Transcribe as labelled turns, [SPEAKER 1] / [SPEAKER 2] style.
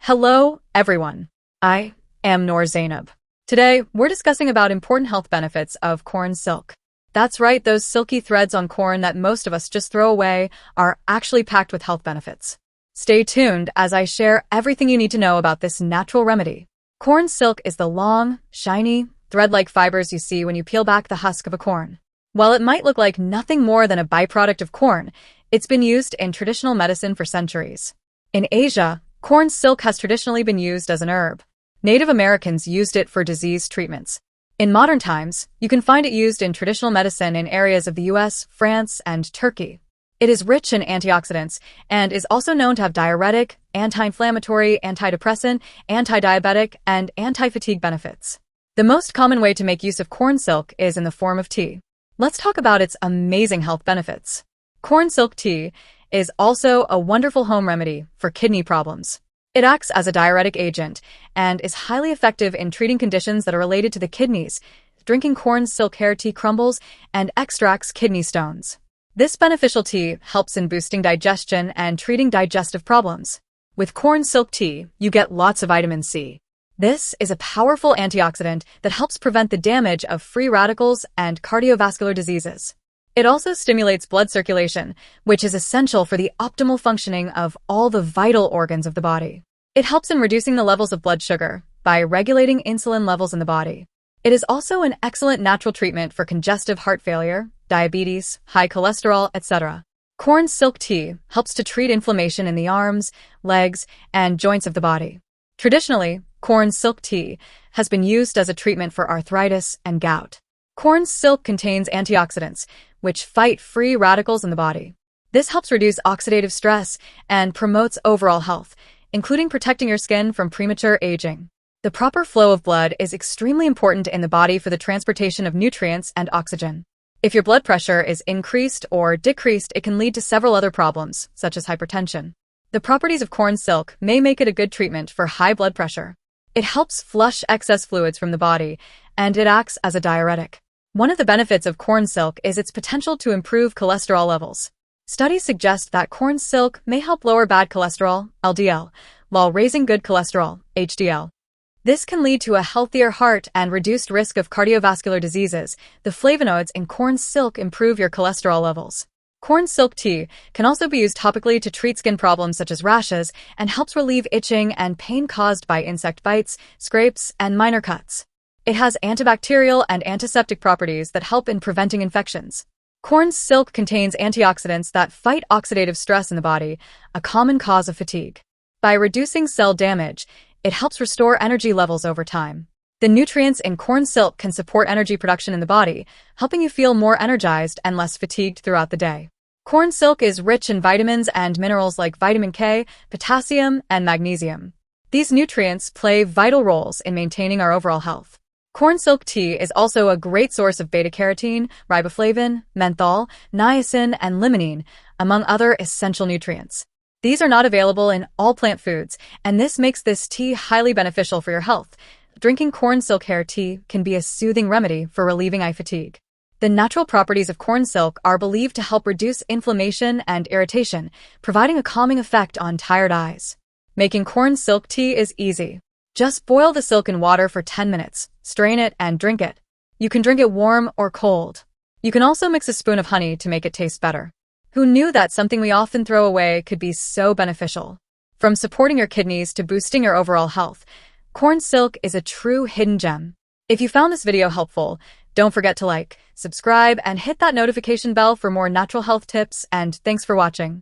[SPEAKER 1] Hello, everyone. I am Noor Zainab. Today, we're discussing about important health benefits of corn silk. That's right, those silky threads on corn that most of us just throw away are actually packed with health benefits. Stay tuned as I share everything you need to know about this natural remedy. Corn silk is the long, shiny, thread-like fibers you see when you peel back the husk of a corn. While it might look like nothing more than a byproduct of corn, it's been used in traditional medicine for centuries. In Asia, corn silk has traditionally been used as an herb. Native Americans used it for disease treatments. In modern times, you can find it used in traditional medicine in areas of the US, France, and Turkey. It is rich in antioxidants and is also known to have diuretic, anti-inflammatory, antidepressant, anti-diabetic, and anti-fatigue benefits. The most common way to make use of corn silk is in the form of tea. Let's talk about its amazing health benefits. Corn silk tea is also a wonderful home remedy for kidney problems. It acts as a diuretic agent and is highly effective in treating conditions that are related to the kidneys. Drinking corn silk hair tea crumbles and extracts kidney stones. This beneficial tea helps in boosting digestion and treating digestive problems. With corn silk tea, you get lots of vitamin C. This is a powerful antioxidant that helps prevent the damage of free radicals and cardiovascular diseases. It also stimulates blood circulation, which is essential for the optimal functioning of all the vital organs of the body. It helps in reducing the levels of blood sugar by regulating insulin levels in the body. It is also an excellent natural treatment for congestive heart failure, diabetes, high cholesterol, etc. Corn silk tea helps to treat inflammation in the arms, legs, and joints of the body. Traditionally, corn silk tea has been used as a treatment for arthritis and gout. Corn silk contains antioxidants, which fight free radicals in the body. This helps reduce oxidative stress and promotes overall health, including protecting your skin from premature aging. The proper flow of blood is extremely important in the body for the transportation of nutrients and oxygen. If your blood pressure is increased or decreased, it can lead to several other problems, such as hypertension. The properties of corn silk may make it a good treatment for high blood pressure. It helps flush excess fluids from the body, and it acts as a diuretic. One of the benefits of corn silk is its potential to improve cholesterol levels. Studies suggest that corn silk may help lower bad cholesterol, LDL, while raising good cholesterol, HDL. This can lead to a healthier heart and reduced risk of cardiovascular diseases. The flavonoids in corn silk improve your cholesterol levels. Corn silk tea can also be used topically to treat skin problems such as rashes and helps relieve itching and pain caused by insect bites, scrapes, and minor cuts. It has antibacterial and antiseptic properties that help in preventing infections. Corn silk contains antioxidants that fight oxidative stress in the body, a common cause of fatigue. By reducing cell damage, it helps restore energy levels over time. The nutrients in corn silk can support energy production in the body, helping you feel more energized and less fatigued throughout the day. Corn silk is rich in vitamins and minerals like vitamin K, potassium, and magnesium. These nutrients play vital roles in maintaining our overall health. Corn silk tea is also a great source of beta-carotene, riboflavin, menthol, niacin, and limonene, among other essential nutrients. These are not available in all plant foods, and this makes this tea highly beneficial for your health. Drinking corn silk hair tea can be a soothing remedy for relieving eye fatigue. The natural properties of corn silk are believed to help reduce inflammation and irritation, providing a calming effect on tired eyes. Making corn silk tea is easy. Just boil the silk in water for 10 minutes, strain it, and drink it. You can drink it warm or cold. You can also mix a spoon of honey to make it taste better. Who knew that something we often throw away could be so beneficial? From supporting your kidneys to boosting your overall health, corn silk is a true hidden gem. If you found this video helpful, don't forget to like, subscribe, and hit that notification bell for more natural health tips, and thanks for watching.